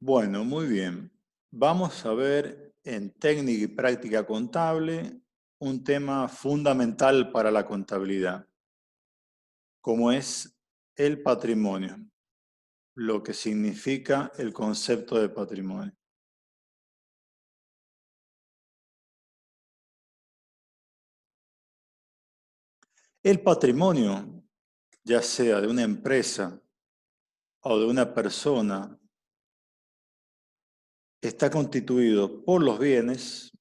Bueno, muy bien. Vamos a ver en técnica y práctica contable un tema fundamental para la contabilidad, como es el patrimonio, lo que significa el concepto de patrimonio. El patrimonio, ya sea de una empresa o de una persona, está constituido por los bienes,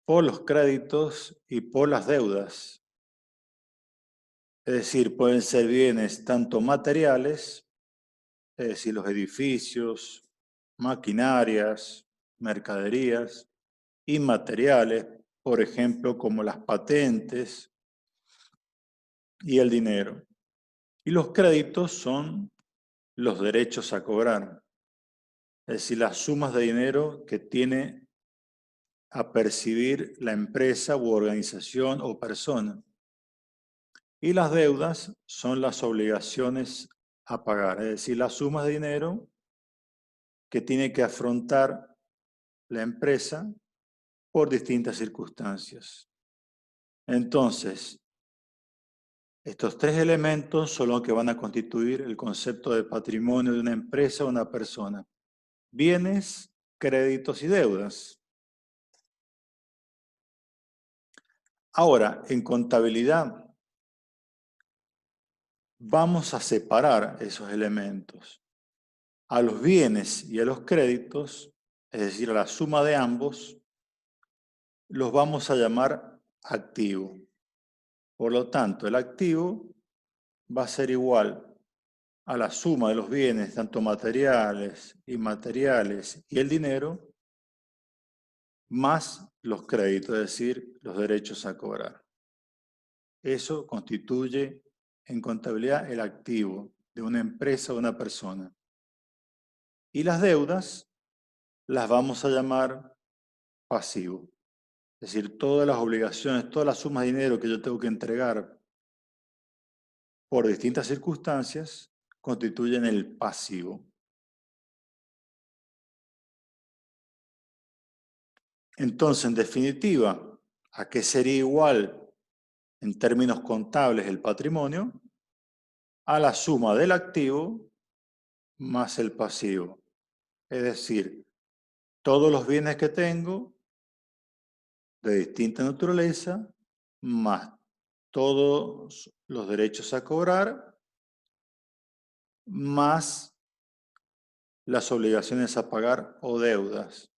por los créditos y por las deudas. Es decir, pueden ser bienes tanto materiales, es decir, los edificios, maquinarias, mercaderías, inmateriales, por ejemplo, como las patentes y el dinero. Y los créditos son los derechos a cobrar, es decir, las sumas de dinero que tiene a percibir la empresa u organización o persona. Y las deudas son las obligaciones a pagar, es decir, las sumas de dinero que tiene que afrontar la empresa por distintas circunstancias. Entonces, estos tres elementos son los que van a constituir el concepto de patrimonio de una empresa o una persona. Bienes, créditos y deudas. Ahora, en contabilidad, vamos a separar esos elementos. A los bienes y a los créditos, es decir, a la suma de ambos, los vamos a llamar activo. Por lo tanto, el activo va a ser igual a la suma de los bienes, tanto materiales, inmateriales y el dinero, más los créditos, es decir, los derechos a cobrar. Eso constituye en contabilidad el activo de una empresa o una persona. Y las deudas las vamos a llamar pasivo. Es decir, todas las obligaciones, todas las sumas de dinero que yo tengo que entregar por distintas circunstancias constituyen el pasivo. Entonces, en definitiva, ¿a qué sería igual en términos contables el patrimonio? A la suma del activo más el pasivo. Es decir, todos los bienes que tengo de distinta naturaleza, más todos los derechos a cobrar, más las obligaciones a pagar o deudas.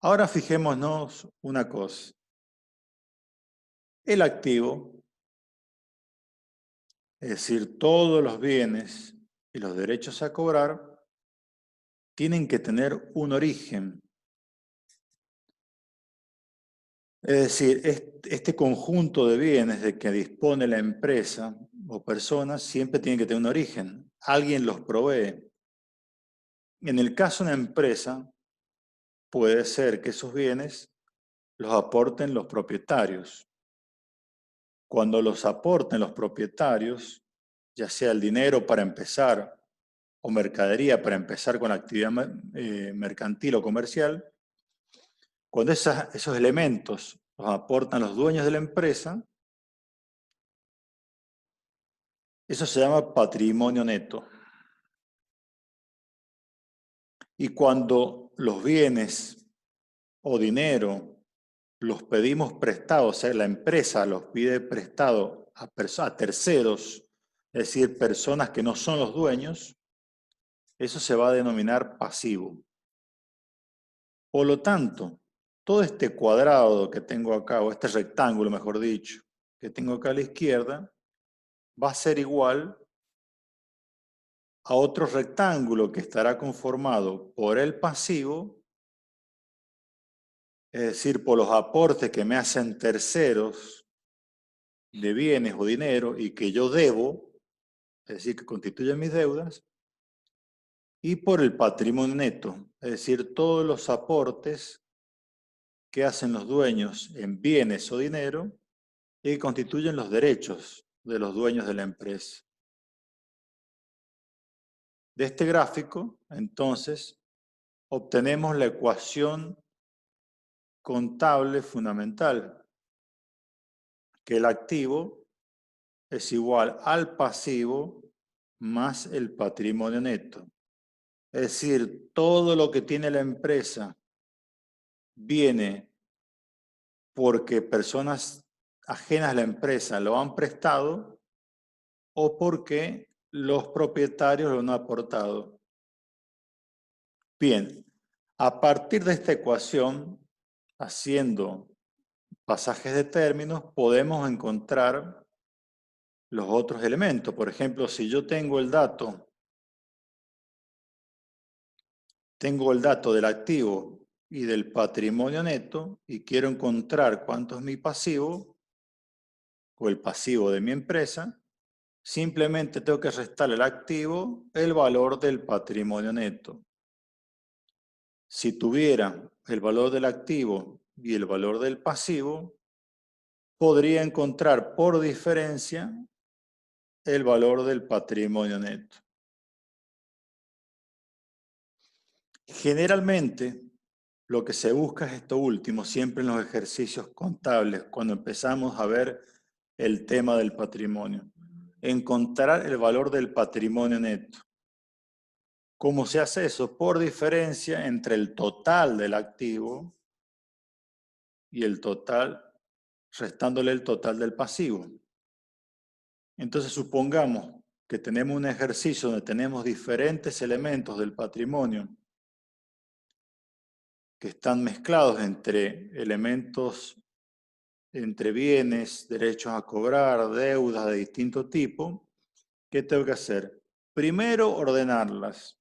Ahora fijémonos una cosa. El activo, es decir, todos los bienes y los derechos a cobrar, tienen que tener un origen. Es decir, este conjunto de bienes de que dispone la empresa o persona siempre tiene que tener un origen. Alguien los provee. En el caso de una empresa, puede ser que esos bienes los aporten los propietarios. Cuando los aporten los propietarios, ya sea el dinero para empezar o mercadería para empezar con la actividad mercantil o comercial, cuando esos elementos los aportan los dueños de la empresa, eso se llama patrimonio neto. Y cuando los bienes o dinero los pedimos prestados, o sea, la empresa los pide prestado a terceros, es decir, personas que no son los dueños, eso se va a denominar pasivo. Por lo tanto, todo este cuadrado que tengo acá, o este rectángulo, mejor dicho, que tengo acá a la izquierda, va a ser igual a otro rectángulo que estará conformado por el pasivo, es decir, por los aportes que me hacen terceros de bienes o dinero y que yo debo, es decir, que constituyen mis deudas, y por el patrimonio neto, es decir, todos los aportes que hacen los dueños en bienes o dinero y que constituyen los derechos de los dueños de la empresa. De este gráfico, entonces, obtenemos la ecuación contable fundamental, que el activo es igual al pasivo más el patrimonio neto. Es decir, todo lo que tiene la empresa viene porque personas ajenas a la empresa lo han prestado o porque los propietarios lo han aportado. Bien, a partir de esta ecuación, haciendo pasajes de términos, podemos encontrar los otros elementos. Por ejemplo, si yo tengo el dato del activo y del patrimonio neto y quiero encontrar cuánto es mi pasivo o el pasivo de mi empresa, simplemente tengo que restar al activo el valor del patrimonio neto. Si tuviera el valor del activo y el valor del pasivo, podría encontrar por diferencia el valor del patrimonio neto. Generalmente, lo que se busca es esto último, siempre en los ejercicios contables, cuando empezamos a ver el tema del patrimonio. Encontrar el valor del patrimonio neto. ¿Cómo se hace eso? Por diferencia entre el total del activo y el total, restándole el total del pasivo. Entonces, supongamos que tenemos un ejercicio donde tenemos diferentes elementos del patrimonio que están mezclados entre elementos, entre bienes, derechos a cobrar, deudas de distinto tipo. ¿Qué tengo que hacer? Primero, ordenarlas.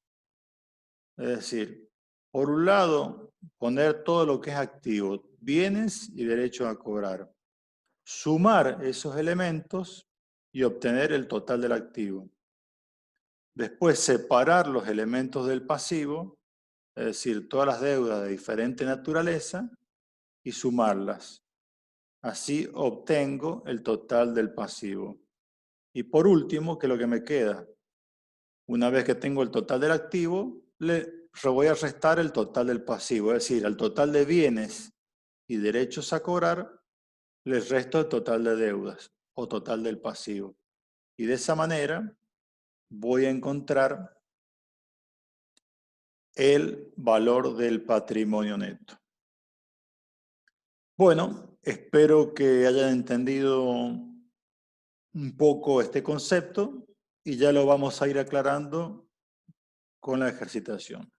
Es decir, por un lado, poner todo lo que es activo, bienes y derechos a cobrar. Sumar esos elementos y obtener el total del activo. Después, separar los elementos del pasivo, es decir, todas las deudas de diferente naturaleza, y sumarlas. Así obtengo el total del pasivo. Y por último, ¿qué es lo que me queda? Una vez que tengo el total del activo, le voy a restar el total del pasivo, es decir, al total de bienes y derechos a cobrar, le resto el total de deudas o total del pasivo. Y de esa manera voy a encontrar el valor del patrimonio neto. Bueno, espero que hayan entendido un poco este concepto y ya lo vamos a ir aclarando con la ejercitación.